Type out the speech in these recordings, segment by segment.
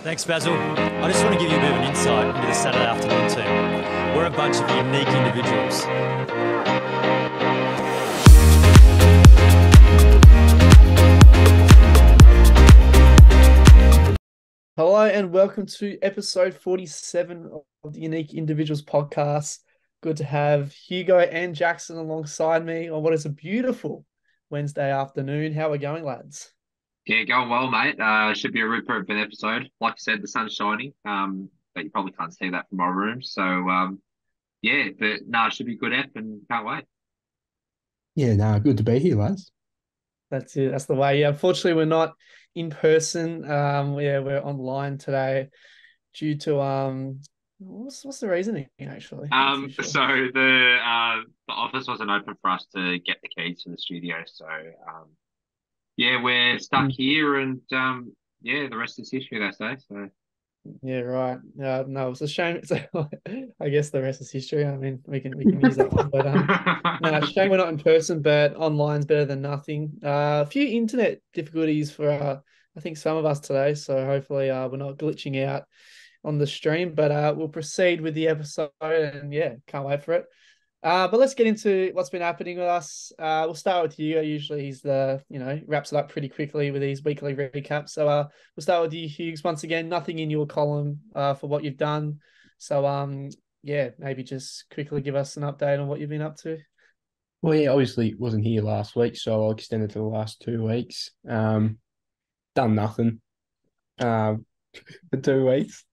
Thanks, Basil. I just want to give you a bit of an insight into the Saturday afternoon team. We're a bunch of unique individuals. Hello and welcome to episode 47 of the Unique Individuals podcast. Good to have Hugo and Jackson alongside me on what is a beautiful Wednesday afternoon. How are we going, lads? Yeah, going well, mate. Should be a ripper of an episode. Like I said, the sun's shining. But you probably can't see that from my room. So, yeah, but no, it should be good ep and can't wait. Yeah, no, good to be here, lads. That's it. That's the way. Yeah, unfortunately, we're not in person. We're online today due to what's the reasoning actually? I'm not too sure. So the office wasn't open for us to get the keys to the studio. So, yeah, we're stuck Mm. here, and yeah, the rest is history, they say. So, Yeah, right. No, it's a shame. So I guess the rest is history. I mean, we can use that one, but no, shame we're not in person, but online's better than nothing. A few internet difficulties for I think some of us today, so hopefully we're not glitching out on the stream, but we'll proceed with the episode, and yeah, can't wait for it. But let's get into what's been happening with us. We'll start with Hugo. Usually he's wraps it up pretty quickly with these weekly recaps. So we'll start with you, Hughes. Once again, nothing in your column for what you've done. So yeah, maybe just quickly give us an update on what you've been up to. Well, yeah, obviously wasn't here last week, so I'll extend it to the last 2 weeks. Done nothing. For 2 weeks.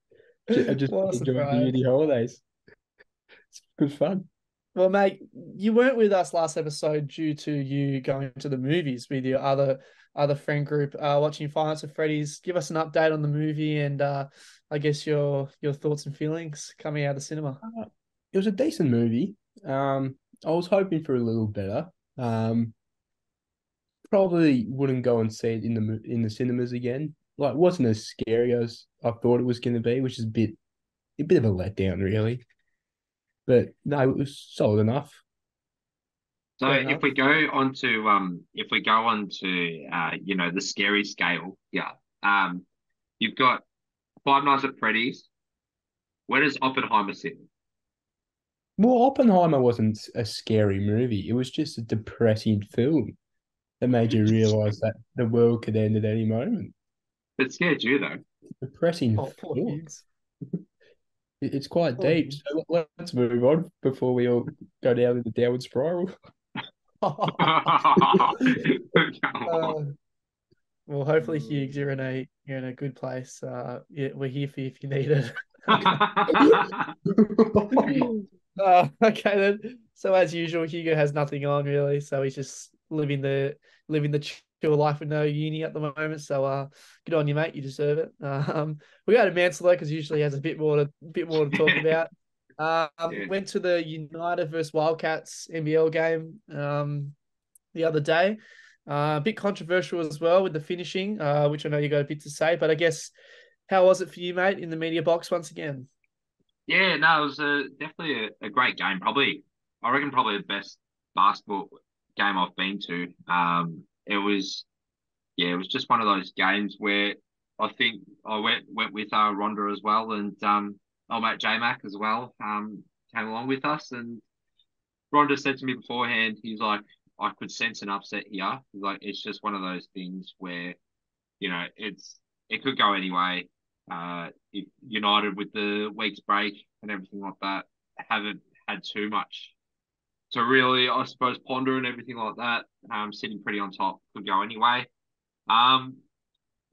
I just What a enjoyed the surprise. uni holidays. It's good fun. Well, mate, you weren't with us last episode due to you going to the movies with your other friend group, watching Five Nights at Freddy's. Give us an update on the movie and I guess your thoughts and feelings coming out of the cinema. It was a decent movie. I was hoping for a little better. Um, Probably wouldn't go and see it in the cinemas again. Like, it wasn't as scary as I thought it was going to be, which is a bit of a letdown, really. But no, it was solid enough. so Fair if we enough. go on to the scary scale, yeah. You've got Five Nights at Freddy's. Where does Oppenheimer sit? Well, Oppenheimer wasn't a scary movie. It was just a depressing film that made you realize that the world could end at any moment. It scared you though. Depressing Oh, poor film. Hughes. It's quite Poor deep. Hughes. So let's move on before we all go down in the downward spiral. Uh, well, hopefully, Hughes, you're in a good place. Yeah, we're here for you if you need it. Okay then. So as usual, Hugo has nothing on really, so he's just living the chill life with no uni at the moment. So good on you, mate. You deserve it. We got to Mansell because usually he has a bit more to talk about. Yeah. Went to the United versus Wildcats NBL game the other day. A bit controversial as well with the finishing, which I know you got a bit to say, but I guess how was it for you, mate, in the media box once again? Yeah, no, it was definitely a great game. I reckon probably the best basketball game I've been to. It was just one of those games where I think I went with Rhonda as well, and old mate J Mac as well came along with us. And Rhonda said to me beforehand, he's like, I could sense an upset here. He's like, it's just one of those things where it could go anyway. If United with the week's break and everything like that haven't had too much to really, I suppose, ponder and everything like that. Sitting pretty on top could go anyway. Um,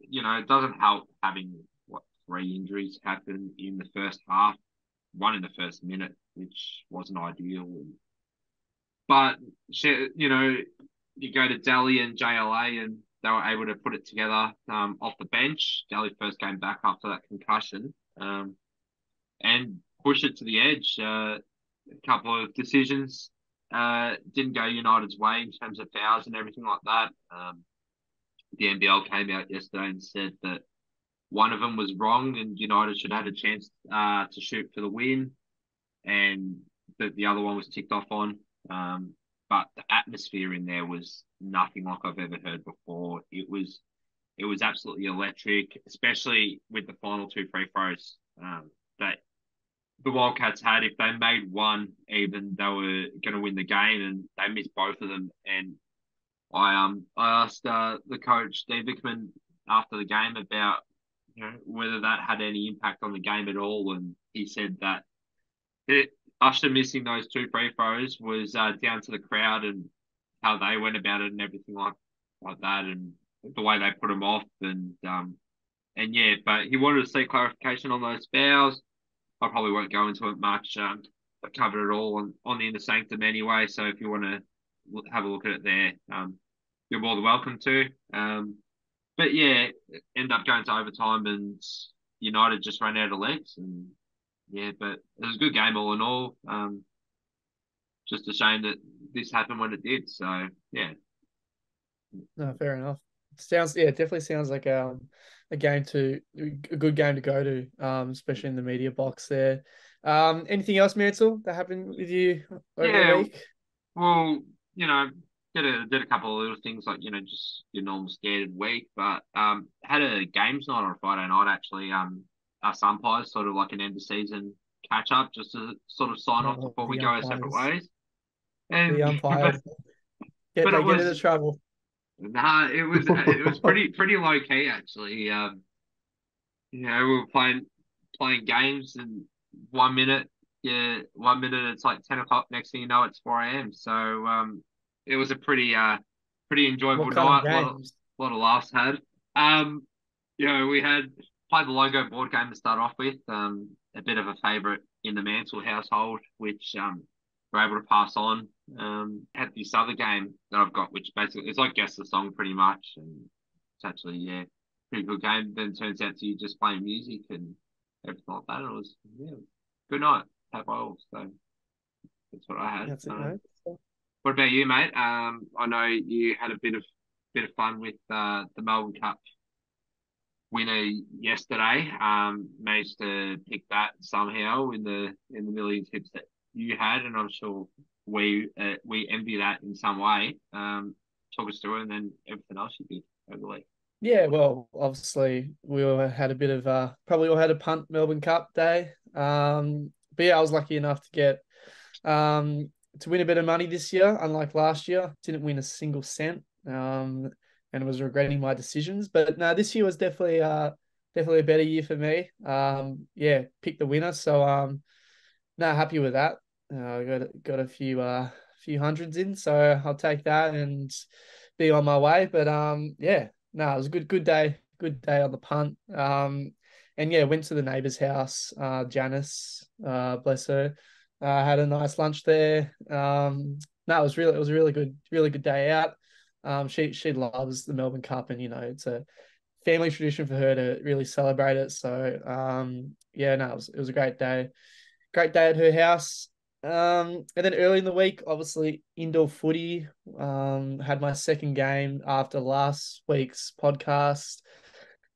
it doesn't help having what three injuries happen in the first half, one in the first minute, which wasn't ideal. But you go to Delhi and JLA, and they were able to put it together off the bench. Delhi first came back after that concussion, and push it to the edge. A couple of decisions didn't go United's way in terms of fouls and everything like that. The NBL came out yesterday and said that one of them was wrong, and United should have had a chance to shoot for the win, and that the other one was ticked off on. But the atmosphere in there was nothing like I've ever heard before. It was it was absolutely electric, especially with the final two free throws that the Wildcats had. If they made one even, they were going to win the game, and they missed both of them. And I asked the coach Steve Vickman after the game about whether that had any impact on the game at all, and he said that Usher missing those two free throws was down to the crowd and how they went about it and everything like that, and the way they put him off, and yeah, but he wanted to see clarification on those fouls. I probably won't go into it much. I covered it all on the Inner Sanctum anyway, so if you want to have a look at it there, you're more than welcome to. But yeah, end up going to overtime and United just ran out of legs, and yeah, but it was a good game all in all. Just a shame that this happened when it did. So yeah. No, fair enough. It definitely sounds like a good game to go to, especially in the media box there. Anything else, Mansell, that happened with you over the week? Well, did a couple of little things like, just your normal standard week, but had a games night on Friday night actually. Us umpires, sort of like an end of season catch up, just to sort of sign off before we go our separate ways. And the umpires get into trouble. Nah, it was pretty low key actually. We were playing games, and 1 minute, 1 minute it's like 10 o'clock. Next thing you know, it's 4 a.m. So it was a pretty enjoyable night. A lot of laughs had. We had played the logo board game to start off with. A bit of a favourite in the Mansell household, which we're able to pass on. Had this other game that I've got, which basically it's like guess the song pretty much, and it's actually pretty good game. Then it turns out to you just playing music and everything like that. It was good night. Had by all, so that's what I had. That's it, mate. What about you, mate? I know you had a bit of fun with the Melbourne Cup winner yesterday. Managed to pick that somehow in the million tips that you had, and I'm sure we envy that in some way. Talk us through it, and then everything else you did over the week. Yeah, well, obviously we all had a bit of probably all had a punt Melbourne Cup day. But yeah, I was lucky enough to get to win a bit of money this year, unlike last year. Didn't win a single cent. And was regretting my decisions. But no, this year was definitely a better year for me. Picked the winner. So happy with that. Got a few hundreds in, so I'll take that and be on my way. But it was a good day on the punt. Went to the neighbour's house, Janice, bless her. Had a nice lunch there. It was a really good day out. She loves the Melbourne Cup, and it's a family tradition for her to really celebrate it. So it was a great day at her house. And then early in the week, obviously indoor footy. Had my second game after last week's podcast.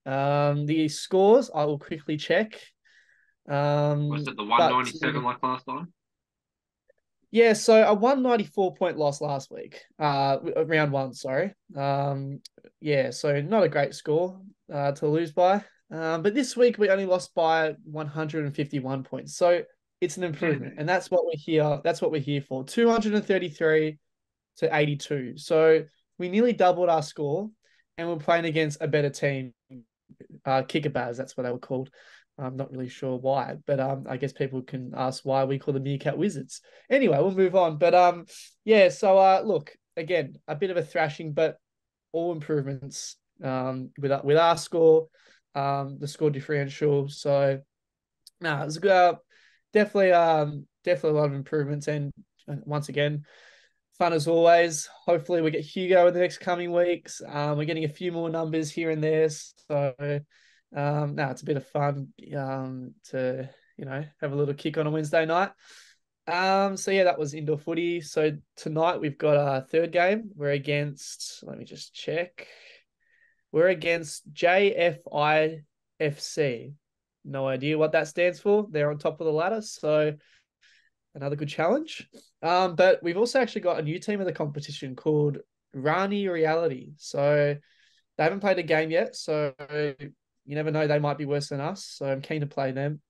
The scores I will quickly check. Was it the 197 like last time? Yeah, so a 194 point loss last week, round one, sorry. So not a great score to lose by. But this week we only lost by 151 points. So it's an improvement, and that's what we're here. That's what we're here for. 233 to 82. So we nearly doubled our score, and we're playing against a better team. Kickabass, that's what they were called. I'm not really sure why, but I guess people can ask why we call the Meerkat Wizards. Anyway, we'll move on. But look, again, a bit of a thrashing, but all improvements with our score, the score differential. So it was good. Definitely a lot of improvements, and once again, fun as always. Hopefully we get Hugo in the next coming weeks. We're getting a few more numbers here and there, so it's a bit of fun to have a little kick on a Wednesday night. That was indoor footy. So tonight we've got our third game. We're against, let me just check. We're against JFIFC. No idea what that stands for. They're on top of the ladder, so another good challenge. But we've also actually got a new team of the competition called Rani Reality. So they haven't played a game yet, so you never know, they might be worse than us. So I'm keen to play them.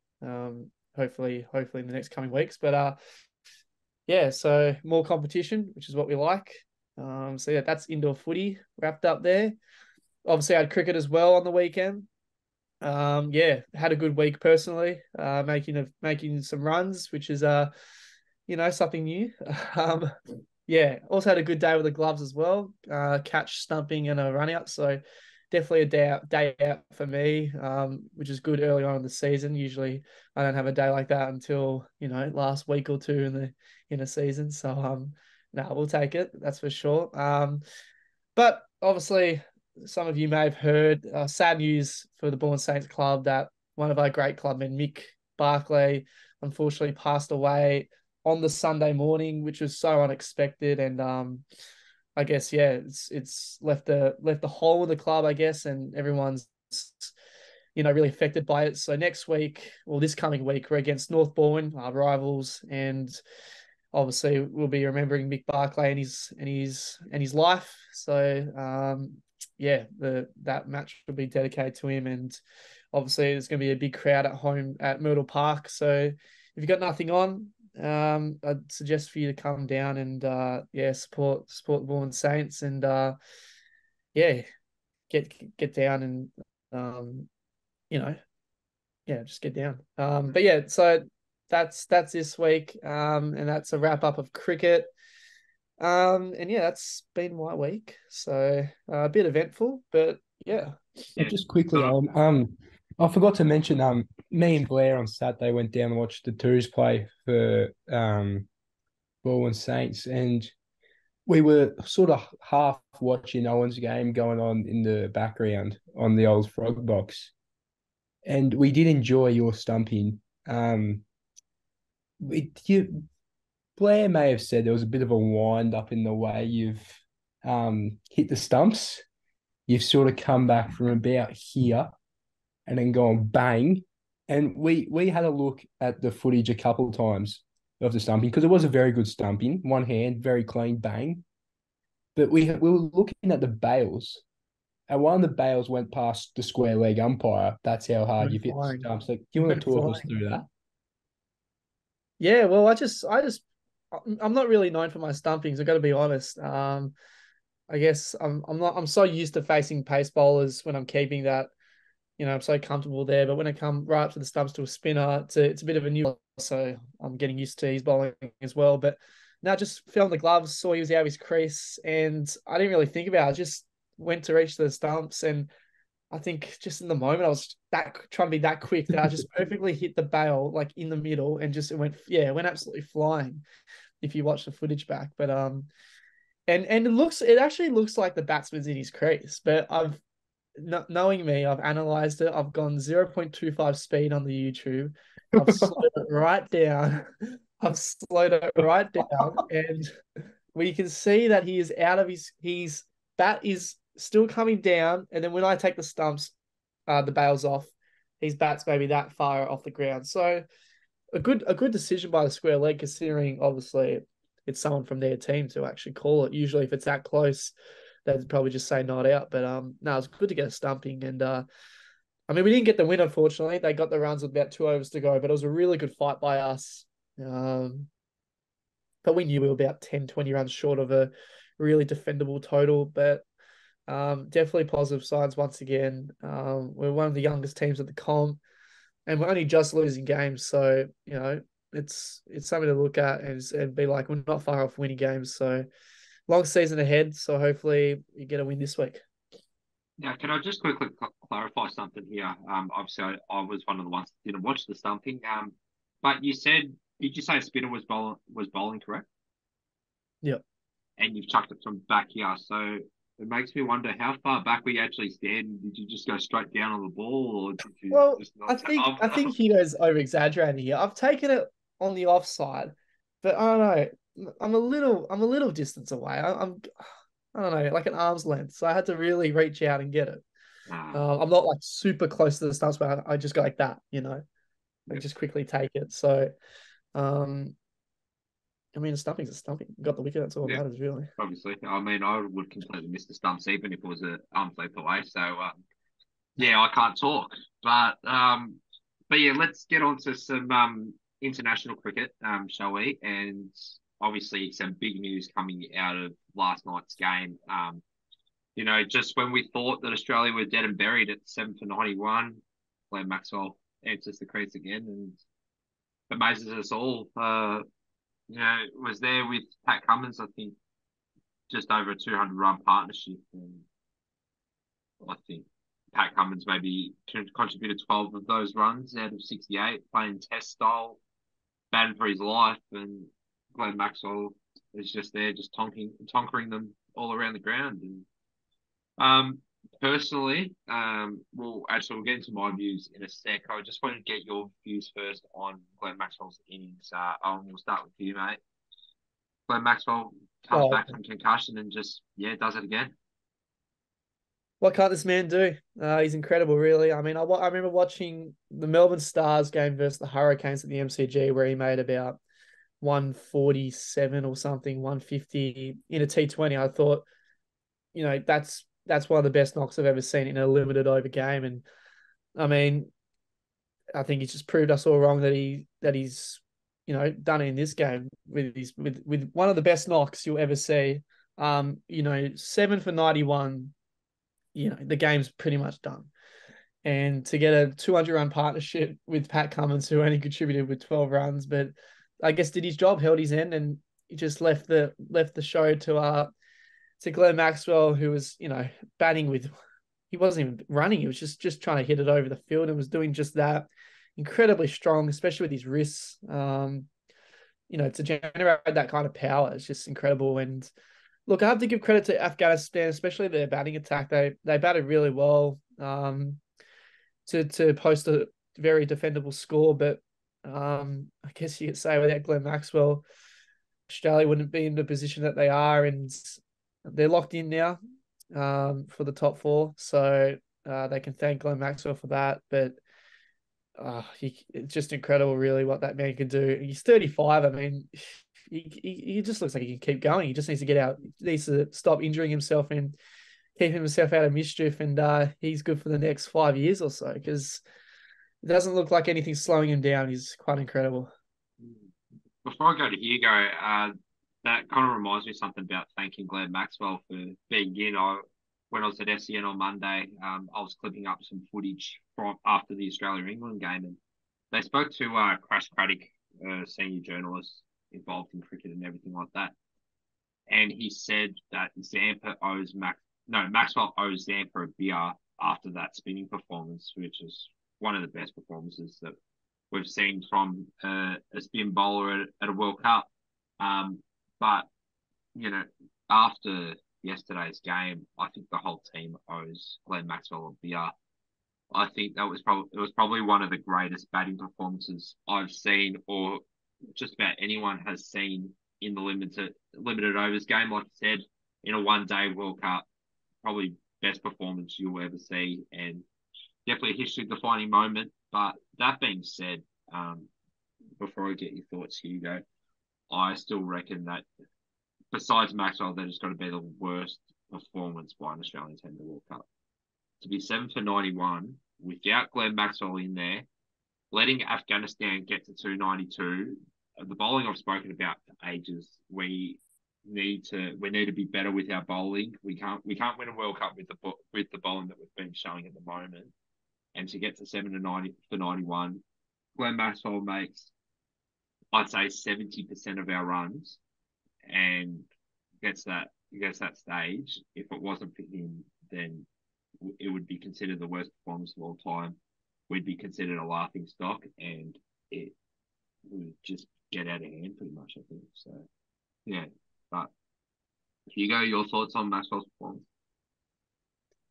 Hopefully in the next coming weeks. But yeah, so more competition, which is what we like. So yeah, that's indoor footy wrapped up there. Obviously, I had cricket as well on the weekend. Yeah, had a good week personally, making some runs, which is something new. Um, yeah, also had a good day with the gloves as well. Catch, stumping, and a run out. So definitely a day out for me, which is good early on in the season. Usually, I don't have a day like that until last week or two in a season. So no, we'll take it. That's for sure. But obviously, some of you may have heard sad news for the Bourne Saints Club that one of our great clubmen, Mick Barclay, unfortunately passed away on the Sunday morning, which was so unexpected. And I guess it's left a hole in the club, I guess, and everyone's really affected by it. So next week, or this coming week, we're against North Bourne, our rivals, and obviously we'll be remembering Mick Barclay and his life. So yeah, that match will be dedicated to him, and obviously there's going to be a big crowd at home at Myrtle Park. So if you've got nothing on, I'd suggest for you to come down and support the Bourne Saints, and yeah, get down and just get down. But yeah, so that's this week, and that's a wrap up of cricket. And yeah, that's been my week. So a bit eventful, but yeah. Just quickly, I forgot to mention, me and Blair on Saturday went down and watched the Tours play for Ball Saints, and we were sort of half watching Owen's game going on in the background on the old Frog Box, and we did enjoy your stumping. Blair may have said there was a bit of a wind up in the way you've hit the stumps. You've sort of come back from about here and then gone bang. And we had a look at the footage a couple of times of the stumping, because it was a very good stumping, one hand, very clean bang. But we were looking at the bails, and one of the bails went past the square leg umpire. That's how hard you've hit the stumps. Like, do you want to talk us through that? Yeah, well, I'm not really known for my stumpings. I've got to be honest. I guess I'm so used to facing pace bowlers when I'm keeping that, I'm so comfortable there. But when I come right up to the stumps to a spinner, it's a bit of a new, so I'm getting used to his bowling as well. But now just fell in the gloves, saw he was out of his crease, and I didn't really think about it. I just went to reach the stumps, and I think just in the moment I was trying to be that quick that I just perfectly hit the bail like in the middle, and just it went absolutely flying if you watch the footage back. But and it actually looks like the batsman's in his crease, but knowing me, I've analyzed it. I've gone 0.25 speed on the YouTube. I've slowed it right down. And we can see that he is out of his bat is still coming down. And then when I take the stumps, the bails off, his bat's maybe that far off the ground. So a good decision by the square leg, considering obviously it's someone from their team to actually call it. Usually if it's that close, they'd probably just say not out. But no, it's good to get a stumping. And I mean, we didn't get the win, unfortunately. They got the runs with about 2 overs to go, but it was a really good fight by us. But we knew we were about 10, 20 runs short of a really defendable total. But definitely positive signs once again. We're one of the youngest teams at the comp, and we're only just losing games. So, it's something to look at and be like, we're not far off winning games. So long season ahead. So hopefully you get a win this week. Now, can I just quickly clarify something here? Obviously, I was one of the ones that didn't watch the stumping. But did you say spinner was bowling correct? Yep. And you've chucked it from back here. So it makes me wonder, how far back were you actually standing? Did you just go straight down on the ball, or did you just not? I think Hugo's over exaggerating here. I've taken it on the offside, but I don't know. I'm a little distance away. I don't know, like an arm's length. So I had to really reach out and get it. I'm not like super close to the stumps, but I just go like that, and just quickly take it. So, I mean, a stumping's a stumping. Got the wicket. That's all that matters, really. Obviously. I mean, I would completely miss the stumps even if it was an arm's length away. So, yeah, I can't talk. But yeah, let's get on to some international cricket, shall we? And obviously some big news coming out of last night's game. Just when we thought that Australia were dead and buried at 7 for 91, Glenn Maxwell enters the crease again and amazes us all. Was there with Pat Cummins, I think, just over a 200-run partnership. And I think Pat Cummins maybe contributed 12 of those runs out of 68, playing test style, batting for his life. And Glenn Maxwell is just there, just tonkering them all around the ground. And personally, we'll get into my views in a sec. I just wanted to get your views first on Glenn Maxwell's innings. We'll start with you, mate. Glenn Maxwell comes back from concussion and just, does it again. What can't this man do? He's incredible, really. I mean, I remember watching the Melbourne Stars game versus the Hurricanes at the MCG where he made about 147 or something, 150 in a T20. I thought, that's one of the best knocks I've ever seen in a limited over game. And I mean, I think he's just proved us all wrong that he's done it in this game with one of the best knocks you'll ever see. 7 for 91. The game's pretty much done. And to get a 200-run partnership with Pat Cummins, who only contributed with 12 runs, but I guess did his job, held his end, and he just left the show to Glenn Maxwell, who was, batting with, he wasn't even running. He was just trying to hit it over the field and was doing just that. Incredibly strong, especially with his wrists. To generate that kind of power, it's just incredible. And look, I have to give credit to Afghanistan, especially their batting attack. They batted really well to post a very defendable score. But I guess you could say without Glenn Maxwell, Australia wouldn't be in the position that they are, and they're locked in now for the top 4. So they can thank Glenn Maxwell for that. But it's just incredible, really, what that man can do. He's 35. I mean, he just looks like he can keep going. He just needs to get out. He needs to stop injuring himself and keep himself out of mischief. And he's good for the next 5 years or so, because it doesn't look like anything's slowing him down. He's quite incredible. Before I go to Hugo, that kind of reminds me of something about thanking Glenn Maxwell for being in. When I was at SEN on Monday, I was clipping up some footage from after the Australia-England game, and they spoke to Crash Craddock, senior journalist involved in cricket and everything like that. And he said that Maxwell owes Zampa a beer after that spinning performance, which is one of the best performances that we've seen from a spin bowler at a World Cup. But after yesterday's game, I think the whole team owes Glenn Maxwell a beer. I think it was probably one of the greatest batting performances I've seen, or just about anyone has seen in the limited overs game. Like I said, in a one-day World Cup, probably best performance you'll ever see, and definitely a history-defining moment. But that being said, before I get your thoughts, Hugo, I still reckon that besides Maxwell, that has got to be the worst performance by an Australian team in the World Cup. To be 7 for 91 without Glenn Maxwell in there, letting Afghanistan get to 292. The bowling I've spoken about for ages. We need to be better with our bowling. We can't win a World Cup with the bowling that we've been showing at the moment. And to get to 7 for 91, Glenn Maxwell makes, I'd say, 70% of our runs, and gets that stage. If it wasn't for him, then it would be considered the worst performance of all time. We'd be considered a laughing stock, and it would just get out of hand pretty much, I think. So, yeah. But Hugo, your thoughts on Maxwell's performance?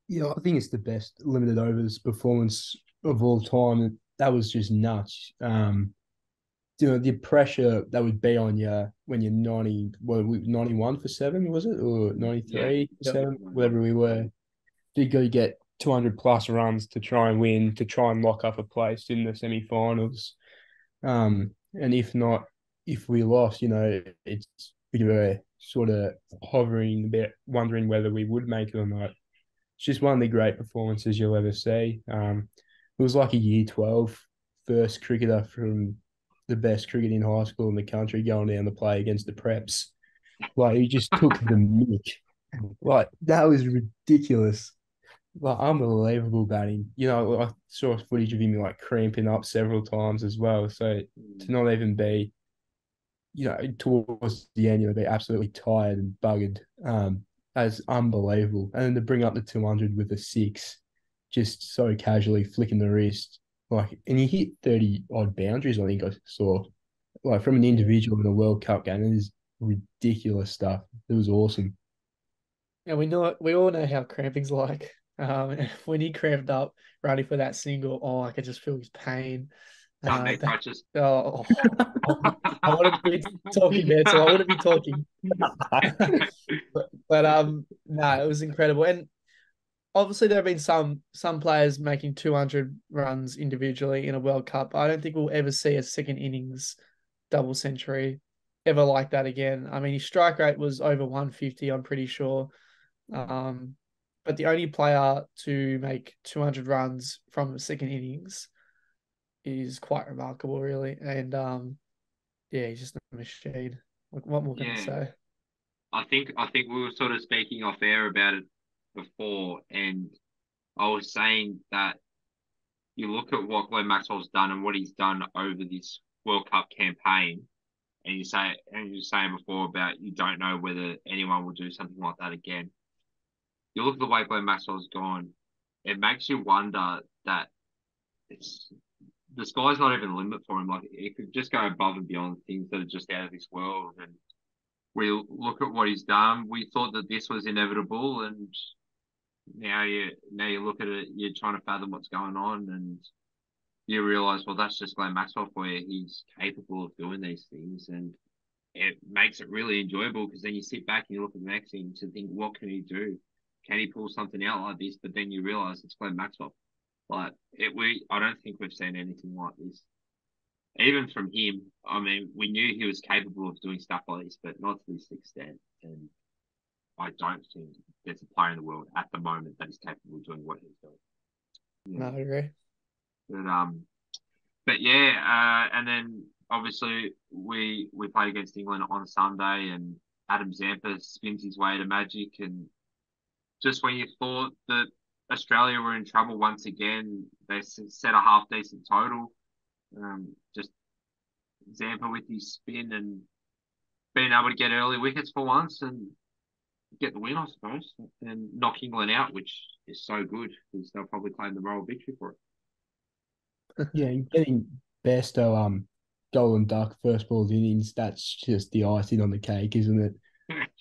Yeah, I think it's the best limited overs performance of all time. That was just nuts. The pressure that would be on you when you're 91 for 7, was it? Or 93 for 7, whatever we were. You got to get 200 plus runs to try and win, to try and lock up a place in the semi-finals. And if not, if we lost, we were sort of hovering a bit, wondering whether we would make it or not. It's just one of the great performances you'll ever see. It was like a year 12 first cricketer from the best cricket in high school in the country going down to play against the preps. Like, he just took the mick. Like, that was ridiculous. Like, unbelievable batting. I saw footage of him like cramping up several times as well. So to not even be, towards the end, be absolutely tired and buggered. As unbelievable. And then to bring up the 200 with a six, just so casually flicking the wrist. Like, and he hit 30 odd boundaries, I think I saw. Like, from an individual in a World Cup game. It is ridiculous stuff. It was awesome. And we all know how cramping's like. When he cramped up running for that single, I could just feel his pain. Crutches. I wouldn't be talking there, so I wouldn't be talking. but no, it was incredible. And obviously there have been some players making 200 runs individually in a World Cup. I don't think we'll ever see a second innings double century ever like that again. I mean, his strike rate was over 150, I'm pretty sure. But the only player to make 200 runs from the second innings is quite remarkable, really. And he's just a machine. What more can I say? I think we were sort of speaking off air about it before, and I was saying that you look at what Glenn Maxwell's done and what he's done over this World Cup campaign, and you were saying before about you don't know whether anyone will do something like that again. You look at the way Glenn Maxwell's gone, it makes you wonder that the sky's not even a limit for him. Like, it could just go above and beyond things that are just out of this world. And we look at what he's done. We thought that this was inevitable, and now you look at it, you're trying to fathom what's going on, and you realise, well, that's just Glenn Maxwell for you. He's capable of doing these things, and it makes it really enjoyable because then you sit back and you look at Maxi to think, what can he do? Can he pull something out like this? But then you realise it's Glenn Maxwell. Like, I don't think we've seen anything like this. Even from him, I mean, we knew he was capable of doing stuff like this, but not to this extent. And I don't think there's a player in the world at the moment that is capable of doing what he's doing. No, I agree. And then obviously we played against England on Sunday, and Adam Zampa spins his way to magic, and just when you thought that Australia were in trouble once again, they set a half decent total. Just Zampa with his spin and being able to get early wickets for once and get the win, I suppose, and knock England out, which is so good because they'll probably claim the moral victory for it. Yeah, and getting Bairstow golden duck first ball of innings, that's just the icing on the cake, isn't it?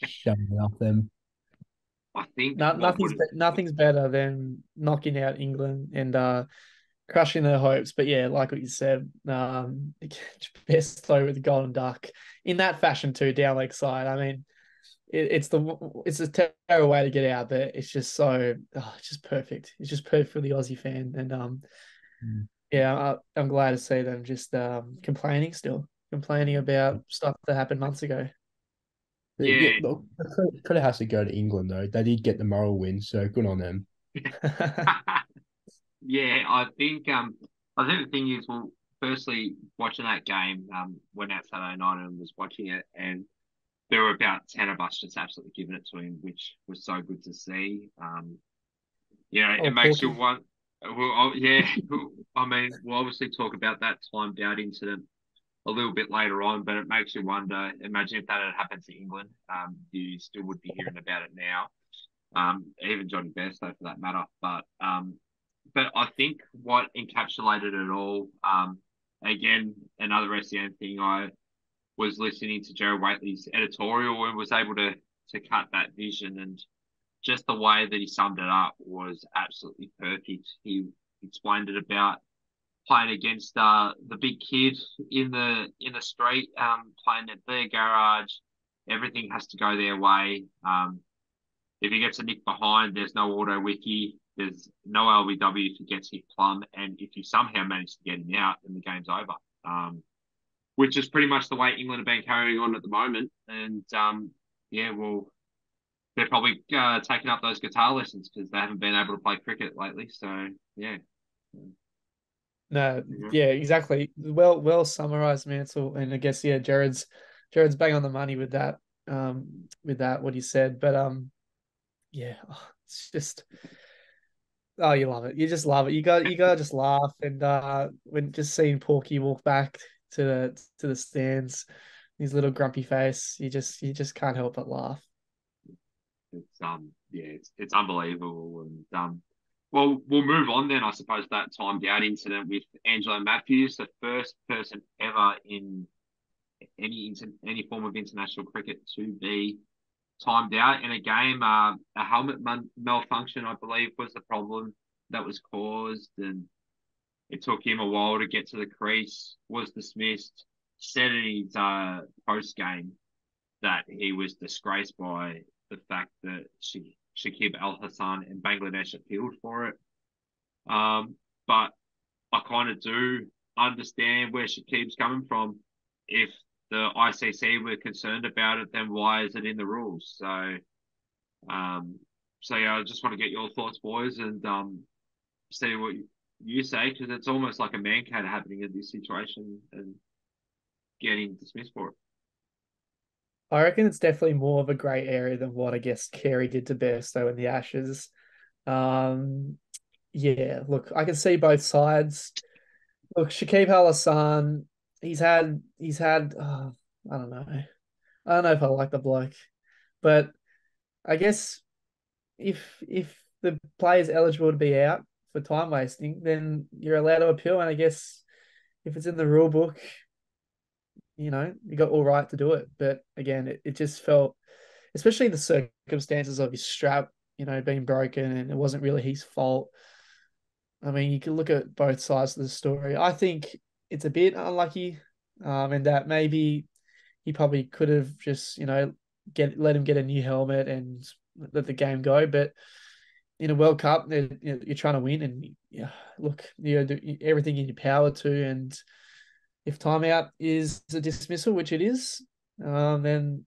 Shoving up them. I think nothing's better than knocking out England and crushing their hopes. But yeah, like what you said, Bairstow with the golden duck in that fashion too, down leg side. I mean, it's a terrible way to get out, but it's just it's just perfect. It's just perfect for the Aussie fan, and I'm glad to see them just complaining about stuff that happened months ago. Yeah, look, the credit has to go to England though. They did get the moral win, so good on them. Yeah, I think the thing is, well, firstly, watching that game, went out Saturday night and was watching it, and there were about 10 of us just absolutely giving it to him, which was so good to see. It makes you want. Well, yeah, I mean, we'll obviously talk about that timed out incident a little bit later on, but it makes you wonder. Imagine if that had happened to England, you still would be hearing about it now. Even Johnny Bairstow for that matter. But I think what encapsulated it all, again, another SEN thing, I was listening to Gerard Whateley's editorial and was able to cut that vision, and just the way that he summed it up was absolutely perfect. He explained it about playing against the big kid in the street, playing at their garage. Everything has to go their way. If he gets a nick behind, there's no auto wiki. There's no LBW if he gets hit plumb, and if you somehow manage to get him out, then the game's over. which is pretty much the way England have been carrying on at the moment. And yeah, well, they're probably taking up those guitar lessons because they haven't been able to play cricket lately. So yeah. No, yeah, exactly. Well summarized, Mansell. And I guess yeah, Jared's bang on the money with that. With that what he said. But yeah, it's just oh, you love it. You just love it. You gotta just laugh and when just seeing Porky walk back to the stands, his little grumpy face, you just can't help but laugh. It's yeah, it's unbelievable. And well, we'll move on then. I suppose that timed out incident with Angelo Matthews, the first person ever in any form of international cricket to be timed out in a game. A helmet malfunction, I believe, was the problem that was caused, and it took him a while to get to the crease. Was dismissed. Said in his post game that he was disgraced by the fact that Shakib Al Hassan and Bangladesh appealed for it. But I kind of do understand where Shakib's coming from. If the ICC were concerned about it, then why is it in the rules? So yeah, I just want to get your thoughts, boys, and see what you say, because it's almost like a man cave happening in this situation and getting dismissed for it. I reckon it's definitely more of a grey area than what I guess Carey did to Bairstow in the Ashes. Um, yeah, look, I can see both sides. Look, Shakib Al Hassan, he's had I don't know. I don't know if I like the bloke, but I guess if the player's eligible to be out for time wasting, then you're allowed to appeal. And I guess if it's in the rule book, you got all right to do it. But again, it just felt, especially the circumstances of his strap, being broken, and it wasn't really his fault. I mean, you can look at both sides of the story. I think it's a bit unlucky, and that maybe he probably could have just, let him get a new helmet and let the game go. But in a World Cup, you're trying to win, and yeah, look, you do everything in your power to. And if timeout is a dismissal, which it is, then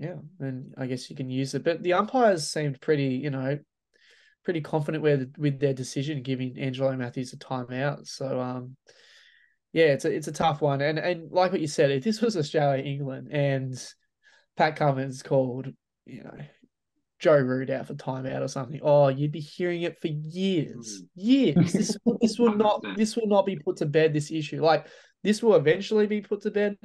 yeah, then I guess you can use it. But the umpires seemed pretty confident with their decision giving Angelo Matthews a timeout. So yeah, it's a tough one. And like what you said, if this was Australia England and Pat Cummins called, Joe Root out for timeout or something, oh, you'd be hearing it for years. Years. This will not be put to bed, this issue. Like, this will eventually be put to bed,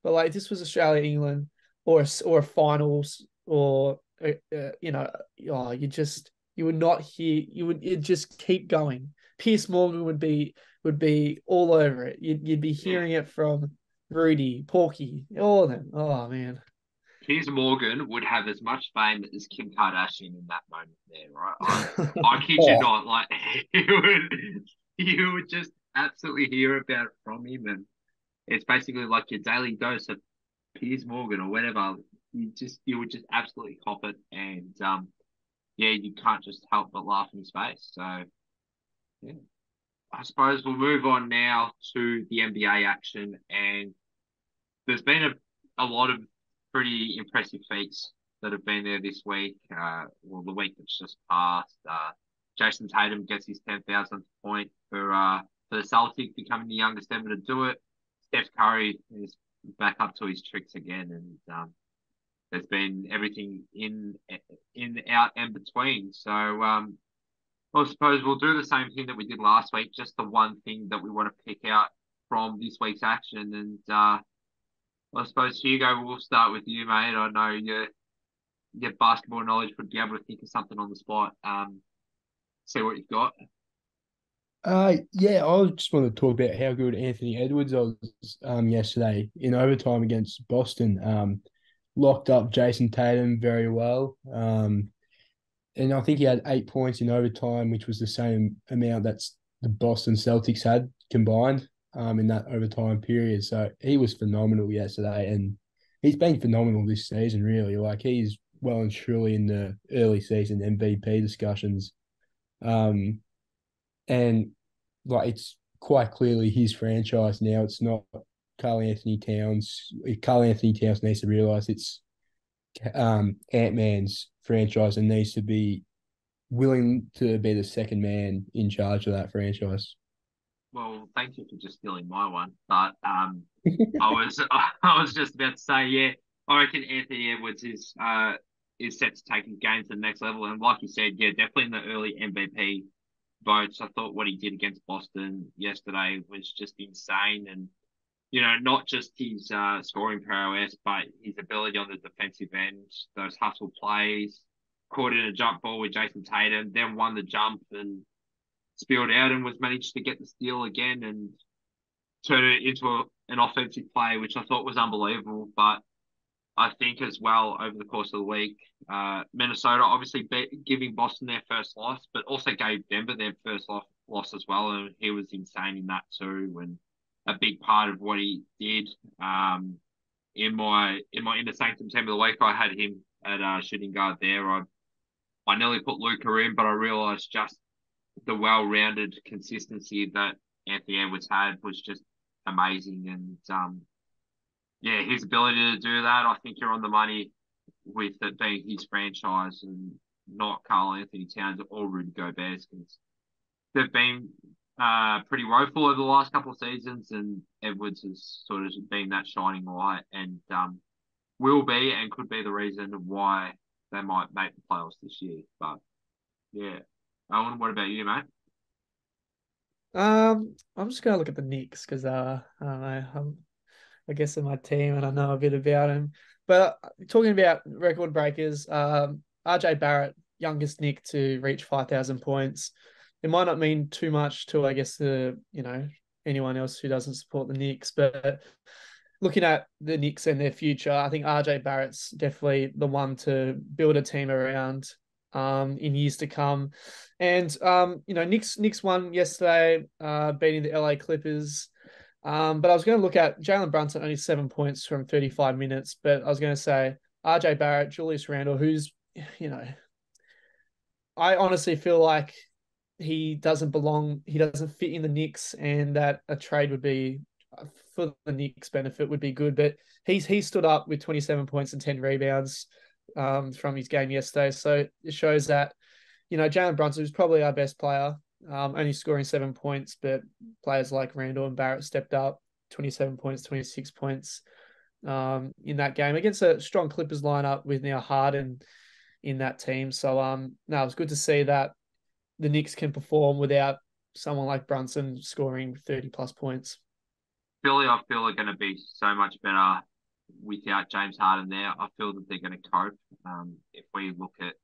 but like, this was Australia England or a finals, or oh, you would not hear, it just keep going. Piers Morgan would be all over it. You'd be hearing it from Rudy, Porky, all of them. Oh man. Piers Morgan would have as much fame as Kim Kardashian in that moment there, right? I kid you not, like you would just absolutely hear about it from him, and it's basically like your daily dose of Piers Morgan or whatever. You would just absolutely cop it, and yeah, you can't just help but laugh in his face. So yeah, I suppose we'll move on now to the NBA action, and there's been a lot of pretty impressive feats that have been there this week. Well, the week that's just passed. Jason Tatum gets his 10,000th point for the Celtics, becoming the youngest ever to do it. Steph Curry is back up to his tricks again, and there's been everything in, out, and between. So I suppose we'll do the same thing that we did last week, just the one thing that we want to pick out from this week's action. And I suppose, Hugo, we'll start with you, mate. I know your basketball knowledge would be able to think of something on the spot. See what you've got. Yeah, I just want to talk about how good Anthony Edwards was yesterday in overtime against Boston. Locked up Jason Tatum very well. And I think he had 8 points in overtime, which was the same amount that's the Boston Celtics had combined in that overtime period. So he was phenomenal yesterday, and he's been phenomenal this season, really. Like, he's well and truly in the early season MVP discussions. And like, it's quite clearly his franchise now. It's not Carl Anthony Towns. Carl Anthony Towns needs to realise it's Ant-Man's franchise and needs to be willing to be the second man in charge of that franchise. Well, thank you for just stealing my one. But I was just about to say, yeah, I reckon Anthony Edwards is set to take his game to the next level. And like you said, yeah, definitely in the early MVP votes. I thought what he did against Boston yesterday was just insane. And, not just his scoring prowess, but his ability on the defensive end, those hustle plays, caught in a jump ball with Jason Tatum, then won the jump and spilled out and was managed to get the steal again and turn it into an offensive play, which I thought was unbelievable. But I think as well over the course of the week, Minnesota obviously giving Boston their first loss, but also gave Denver their first loss as well, and he was insane in that too. And a big part of what he did in my inner sanctum team of the week, I had him at shooting guard there. I nearly put Luka in, but I realised just the well-rounded consistency that Anthony Edwards had was just amazing. And yeah, his ability to do that, I think you're on the money with it being his franchise and not Karl Anthony Towns or Rudy Gobert, because they've been pretty woeful over the last couple of seasons, and Edwards has sort of been that shining light and will be and could be the reason why they might make the playoffs this year. But yeah. Owen, what about you, mate? I'm just gonna look at the Knicks because I don't know. I guess they're my team and I know a bit about him. But talking about record breakers, RJ Barrett, youngest Knick to reach 5,000 points. It might not mean too much to, I guess, anyone else who doesn't support the Knicks, but looking at the Knicks and their future, I think RJ Barrett's definitely the one to build a team around in years to come. And Knicks won yesterday, beating the LA Clippers. But I was going to look at Jalen Brunson, only 7 points from 35 minutes. But I was going to say RJ Barrett, Julius Randle, who's, I honestly feel like he doesn't fit in the Knicks, and that a trade would be for the Knicks' benefit would be good. But he stood up with 27 points and 10 rebounds from his game yesterday. So it shows that, Jalen Brunson was probably our best player, only scoring 7 points, but players like Randall and Barrett stepped up, 27 points, 26 points in that game against a strong Clippers lineup with now Harden in that team. So it was good to see that the Knicks can perform without someone like Brunson scoring 30 plus points. Philly, I feel, are going to be so much better without James Harden there. I feel that they're going to cope. If we look at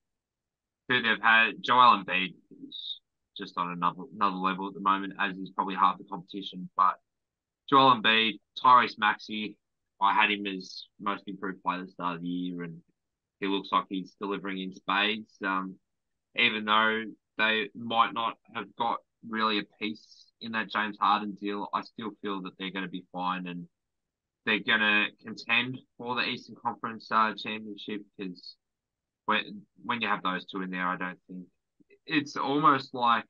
who they've had, Joel Embiid is just on another level at the moment, as is probably half the competition. But Joel Embiid, Tyrese Maxey, I had him as most improved player at the start of the year, and he looks like he's delivering in spades. Even though they might not have got really a piece in that James Harden deal, I still feel that they're going to be fine and they're going to contend for the Eastern Conference championship, because when you have those two in there, I don't think it's almost like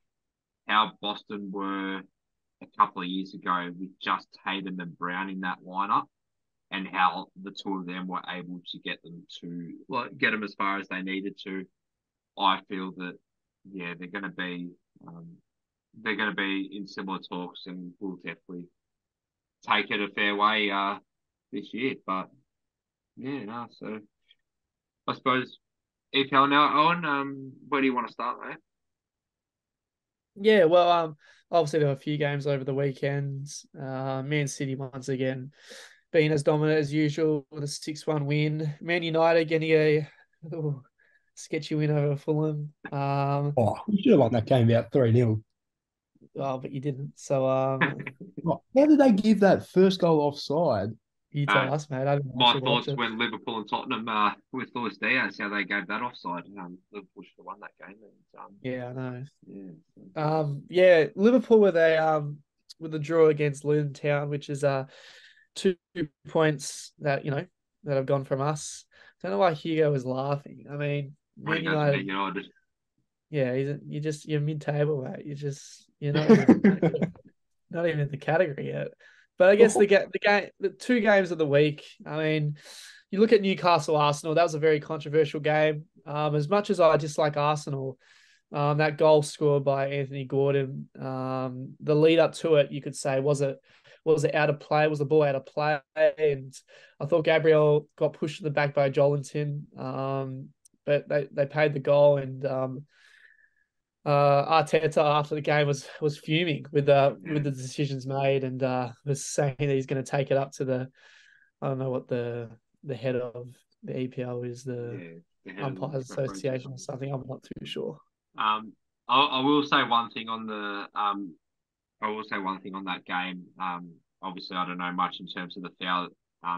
how Boston were a couple of years ago with just Tatum and Brown in that lineup, and how the two of them were able to get them as far as they needed to. I feel that they're going to be in similar talks, and will definitely take it a fair way this year. But so I suppose EPL now. Owen, where do you want to start, mate? Yeah, well, obviously there were a few games over the weekend. Man City once again being as dominant as usual with a 6-1 win. Man United getting a sketchy win over Fulham. You should have won that game about 3-0. Oh, but you didn't. So How did they give that first goal offside? you tell us, mate. I didn't My actually watch thoughts it. when Liverpool and Tottenham with Luis Diaz, how they gave that offside. Liverpool should have won that game. And, Yeah, I know. Liverpool with a draw against Luton Town, which is 2 points that that have gone from us. Don't know why Hugo was laughing. I mean, Man United. Yeah, you're mid-table, mate. You're not even not even in the category yet. But I guess the two games of the week. I mean, you look at Newcastle Arsenal. That was a very controversial game. As much as I dislike Arsenal, that goal scored by Anthony Gordon, the lead up to it, you could say, was it out of play? Was the ball out of play? And I thought Gabriel got pushed in the back by Jolinton, but they paid the goal, and Arteta after the game was fuming with the decisions made, and was saying that he's going to take it up to I don't know what the head of the EPL is, the Umpires Association or something. I'm not too sure. I will say one thing on that game. Obviously, I don't know much in terms of the foul,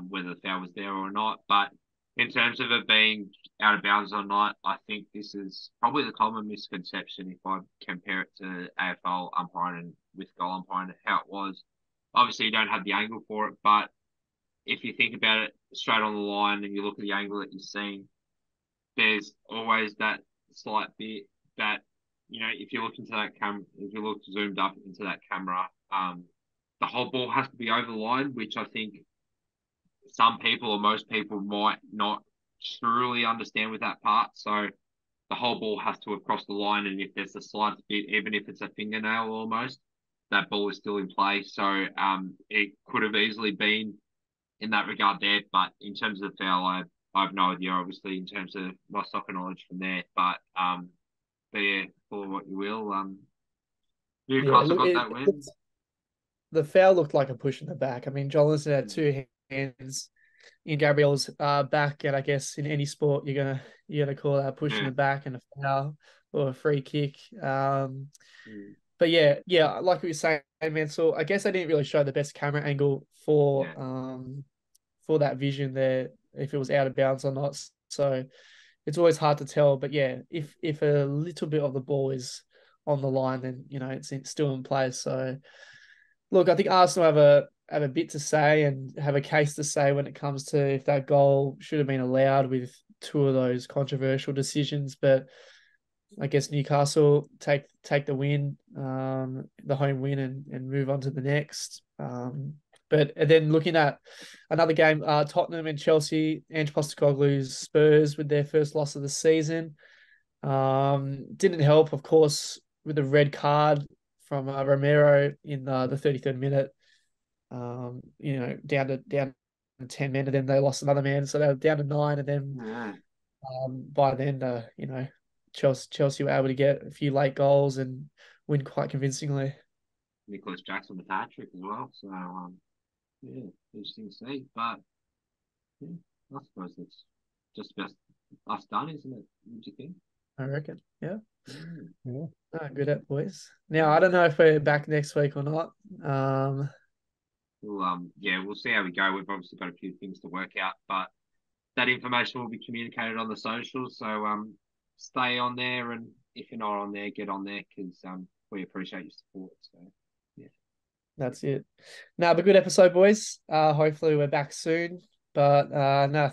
whether the foul was there or not. But in terms of it being out of bounds or not, I think this is probably the common misconception if I compare it to AFL umpiring with goal umpiring, how it was. Obviously, you don't have the angle for it, but if you think about it straight on the line and you look at the angle that you're seeing, there's always that slight bit that, if you look into that if you look zoomed up into that camera, the whole ball has to be over the line, which I think some people or most people might not truly understand with that part. So the whole ball has to have crossed the line, and if there's a slight bit, even if it's a fingernail almost, that ball is still in play. So it could have easily been in that regard there, but in terms of the foul, I have no idea, obviously, in terms of my soccer knowledge from there. But yeah, call it what you will. Newcastle got that win. The foul looked like a push in the back. I mean, Jolinson had two hands in Gabriel's back, and I guess in any sport you're gonna call that a push in the back and a foul or a free kick. But yeah, like we were saying, man. So I guess I didn't really show the best camera angle for that vision there, if it was out of bounds or not. So it's always hard to tell. But yeah, if a little bit of the ball is on the line, then it's still in place. So look, I think Arsenal have a bit to say and have a case to say when it comes to if that goal should have been allowed with two of those controversial decisions. But I guess Newcastle take the win, the home win, and move on to the next. But then looking at another game, Tottenham and Chelsea, Ange Postecoglou's Spurs with their first loss of the season. Didn't help, of course, with the red card from Romero in the 33rd minute. Down to 10 men, and then they lost another man, so they were down to 9, and then by then, Chelsea were able to get a few late goals and win quite convincingly. Nicholas Jackson with a hat-trick as well, so interesting to see. But I suppose it's just about us done, isn't it? What do you think? I reckon, yeah. Good at boys. Now I don't know if we're back next week or not. We'll see how we go. We've obviously got a few things to work out, but that information will be communicated on the socials. So stay on there, and if you're not on there, get on there, because we appreciate your support. So yeah, that's it. Now, but good episode, boys. Hopefully we're back soon. But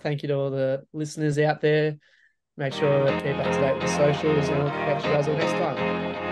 thank you to all the listeners out there. Make sure to keep up to date with the socials, and we'll catch you guys all next time.